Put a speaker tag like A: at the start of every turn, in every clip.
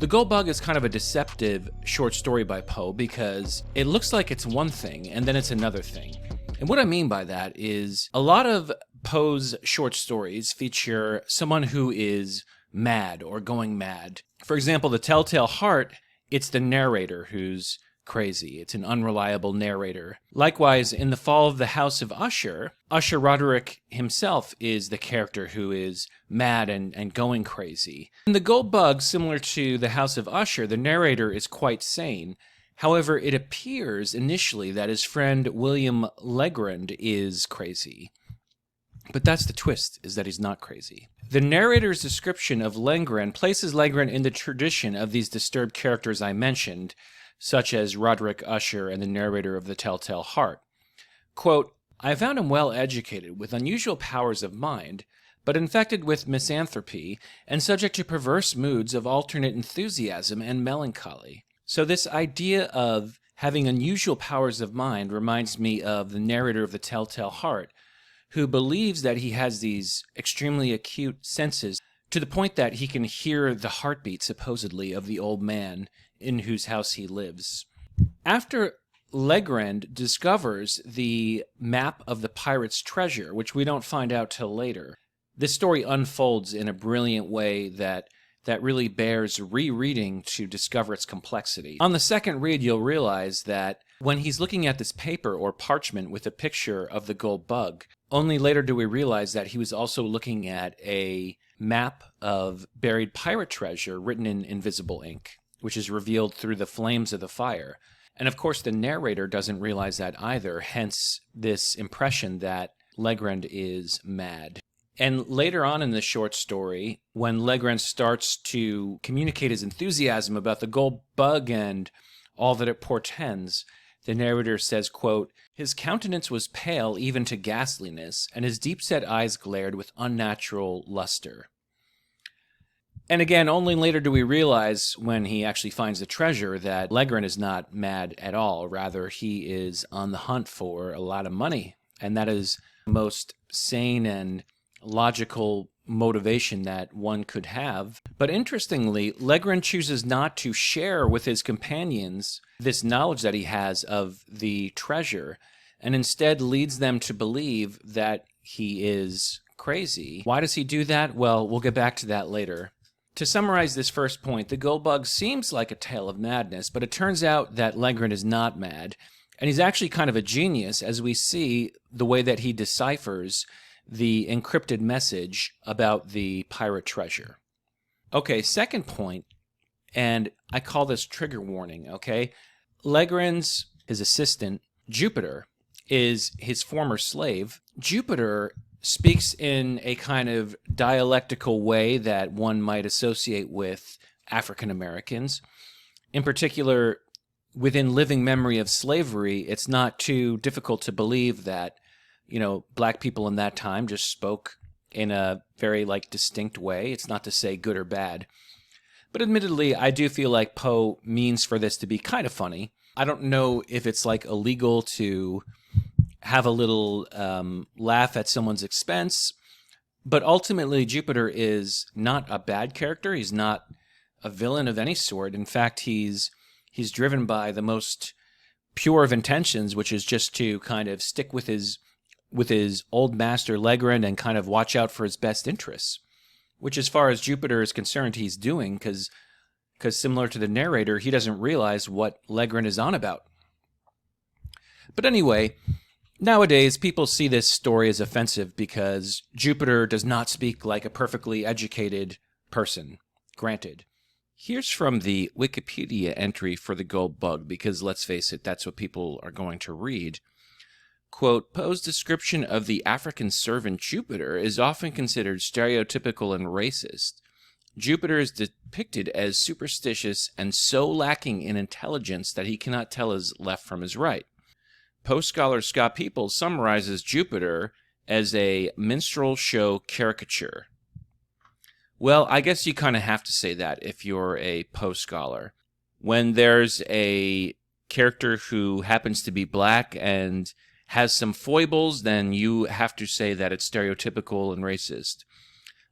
A: The Gold Bug is kind of a deceptive short story by Poe because it looks like it's one thing and then it's another thing. And what I mean by that is a lot of Poe's short stories feature someone who is mad or going mad. For example, The Telltale Heart, it's the narrator who's crazy. It's an unreliable narrator. Likewise, in The Fall of the House of Usher, Usher Roderick himself is the character who is mad and going crazy. In The Gold Bug, similar to The House of Usher, the narrator is quite sane. However, it appears initially that his friend William Legrand is crazy. But that's the twist, is that he's not crazy. The narrator's description of Legrand places Legrand in the tradition of these disturbed characters I mentioned, such as Roderick Usher and the narrator of The Telltale Heart. Quote, "I found him well educated, with unusual powers of mind, but infected with misanthropy, and subject to perverse moods of alternate enthusiasm and melancholy." So this idea of having unusual powers of mind reminds me of the narrator of The Telltale Heart, who believes that he has these extremely acute senses to the point that he can hear the heartbeat, supposedly, of the old man in whose house he lives. After Legrand discovers the map of the pirate's treasure, which we don't find out till later, this story unfolds in a brilliant way that really bears rereading to discover its complexity. On the second read, you'll realize that when he's looking at this paper or parchment with a picture of the gold bug, only later do we realize that he was also looking at a map of buried pirate treasure written in invisible ink, which is revealed through the flames of the fire. And of course, the narrator doesn't realize that either, hence this impression that Legrand is mad. And later on in the short story, when Legrand starts to communicate his enthusiasm about the gold bug and all that it portends, the narrator says, quote, "His countenance was pale even to ghastliness, and his deep-set eyes glared with unnatural luster." And again, only later do we realize, when he actually finds the treasure, that Legrand is not mad at all. Rather, he is on the hunt for a lot of money. And that is the most sane and logical motivation that one could have. But interestingly, Legrand chooses not to share with his companions this knowledge that he has of the treasure, and instead leads them to believe that he is crazy. Why does he do that? Well, we'll get back to that later. To summarize this first point, the gold bug seems like a tale of madness, but it turns out that Legrand is not mad, and he's actually kind of a genius, as we see the way that he deciphers the encrypted message about the pirate treasure. Okay, second point, and I call this trigger warning, okay? Legrand's, his assistant, Jupiter, is his former slave. Jupiter speaks in a kind of dialectical way that one might associate with African Americans. In particular, within living memory of slavery, it's not too difficult to believe that, black people in that time just spoke in a very, distinct way. It's not to say good or bad. But admittedly, I do feel like Poe means for this to be kind of funny. I don't know if it's, illegal to have a little laugh at someone's expense, but ultimately Jupiter is not a bad character. He's not a villain of any sort. In fact, he's driven by the most pure of intentions, which is just to kind of stick with his old master Legrand and kind of watch out for his best interests, which, as far as Jupiter is concerned, he's doing, because similar to the narrator, he doesn't realize what Legrand is on about. But anyway, nowadays people see this story as offensive because Jupiter does not speak like a perfectly educated person. Granted. Here's from the Wikipedia entry for the gold bug, because let's face it, that's what people are going to read. Quote, "Poe's description of the African servant Jupiter is often considered stereotypical and racist. Jupiter is depicted as superstitious and so lacking in intelligence that he cannot tell his left from his right. Poe scholar Scott Peoples summarizes Jupiter as a minstrel show caricature." Well, I guess you kind of have to say that if you're a Poe scholar. When there's a character who happens to be black and has some foibles, then you have to say that it's stereotypical and racist.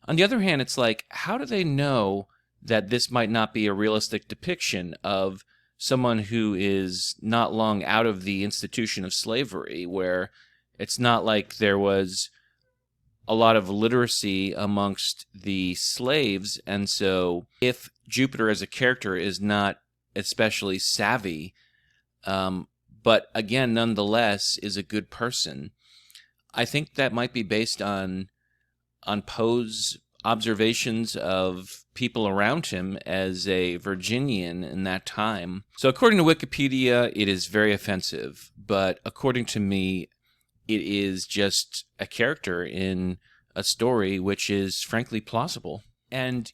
A: On the other hand, it's like, how do they know that this might not be a realistic depiction of someone who is not long out of the institution of slavery, where it's not like there was a lot of literacy amongst the slaves. And so if Jupiter as a character is not especially savvy, but again, nonetheless, is a good person, I think that might be based on Poe's observations of people around him as a Virginian in that time. So according to Wikipedia, it is very offensive, but according to me, it is just a character in a story which is frankly plausible. And,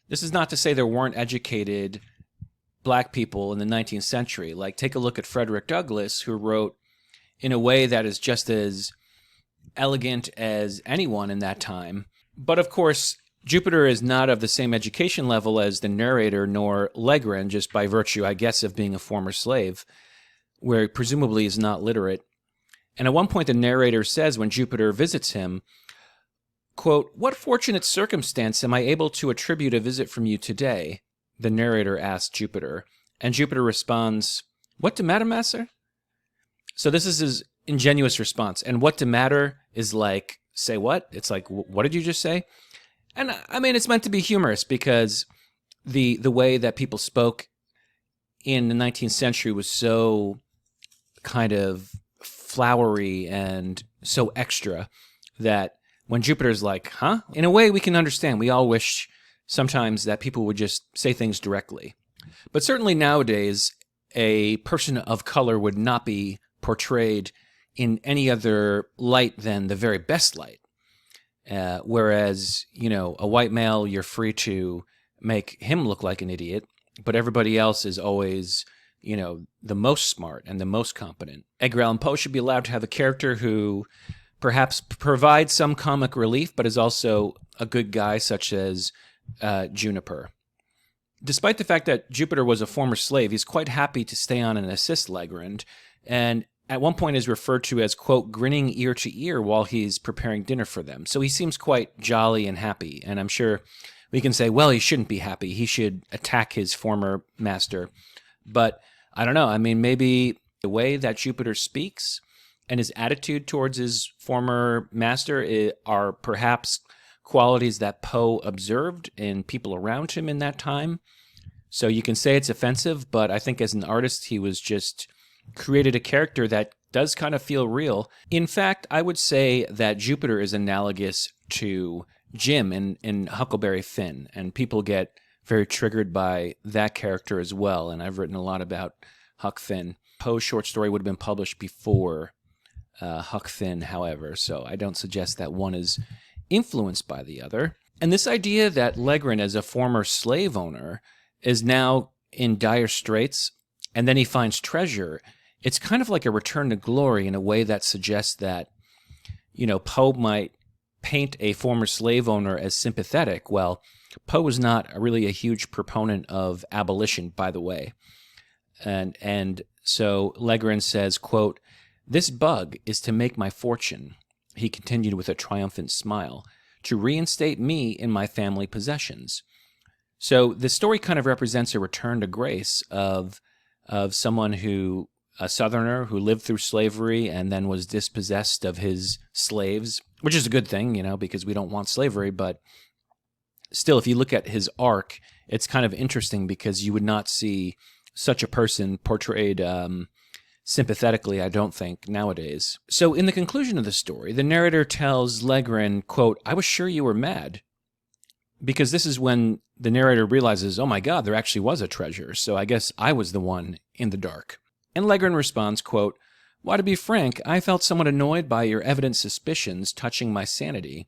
A: this is not to say there weren't educated black people in the 19th century. Like, take a look at Frederick Douglass, who wrote in a way that is just as elegant as anyone in that time. But of course, Jupiter is not of the same education level as the narrator nor Legren, just by virtue, I guess, of being a former slave, where presumably he's not literate. And at one point, the narrator says when Jupiter visits him, quote, "What fortunate circumstance am I able to attribute a visit from you today?" The narrator asks Jupiter. And Jupiter responds, "What de matter, master?" So this is his ingenuous response. And what de matter is like, say what? It's like, what did you just say? And I mean, it's meant to be humorous because the way that people spoke in the 19th century was so kind of flowery and so extra that when Jupiter's like, huh? In a way we can understand. We all wish sometimes that people would just say things directly. But certainly nowadays, a person of color would not be portrayed in any other light than the very best light. Whereas, a white male, you're free to make him look like an idiot, but everybody else is always, the most smart and the most competent. Edgar Allan Poe should be allowed to have a character who perhaps provides some comic relief, but is also a good guy, such as Juniper. Despite the fact that Jupiter was a former slave, he's quite happy to stay on and assist Legrand, and at one point is referred to as, quote, grinning ear to ear while he's preparing dinner for them. So he seems quite jolly and happy, and I'm sure we can say, well, he shouldn't be happy. He should attack his former master. But I don't know. I mean, maybe the way that Jupiter speaks and his attitude towards his former master are perhaps qualities that Poe observed in people around him in that time. So you can say it's offensive, but I think as an artist, he was just created a character that does kind of feel real. In fact, I would say that Jupiter is analogous to Jim in Huckleberry Finn, and people get very triggered by that character as well, and I've written a lot about Huck Finn. Poe's short story would have been published before Huck Finn, however, so I don't suggest that one is influenced by the other. And this idea that Legrand, as a former slave owner, is now in dire straits, and then he finds treasure, it's kind of like a return to glory in a way that suggests that, Poe might paint a former slave owner as sympathetic. Well, Poe was not really a huge proponent of abolition, by the way. And so Legrand says, quote, "This bug is to make my fortune," he continued with a triumphant smile, "to reinstate me in my family possessions." So the story kind of represents a return to grace of someone who, a Southerner who lived through slavery and then was dispossessed of his slaves, which is a good thing, because we don't want slavery. But still, if you look at his arc, it's kind of interesting because you would not see such a person portrayed sympathetically, I don't think, nowadays. So in the conclusion of the story, the narrator tells Legrand, quote, "I was sure you were mad." Because this is when the narrator realizes, oh my God, there actually was a treasure, so I guess I was the one in the dark. And Legrand responds, quote, "Why, to be frank, I felt somewhat annoyed by your evident suspicions touching my sanity,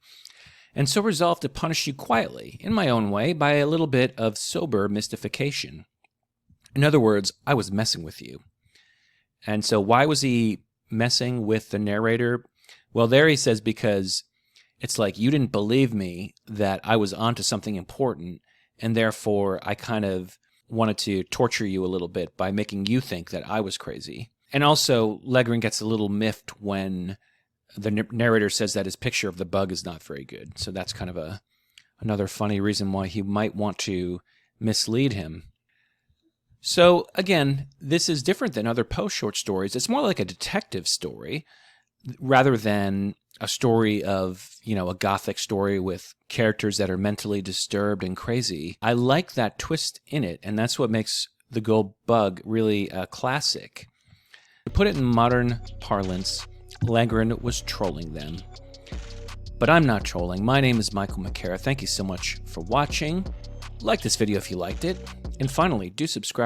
A: and so resolved to punish you quietly, in my own way, by a little bit of sober mystification." In other words, I was messing with you. And so why was he messing with the narrator? Well, there he says because it's like you didn't believe me that I was onto something important, and therefore I kind of wanted to torture you a little bit by making you think that I was crazy. And also, Legrand gets a little miffed when the narrator says that his picture of the bug is not very good. So that's kind of a Another funny reason why he might want to mislead him. So again, this is different than other Poe short stories. It's more like a detective story rather than a story of, a Gothic story with characters that are mentally disturbed and crazy. I like that twist in it, and that's what makes The Gold Bug really a classic. To put it in modern parlance, Langren was trolling them. But I'm not trolling. My name is Michael McCara. Thank you so much for watching. Like this video if you liked it. And finally, do subscribe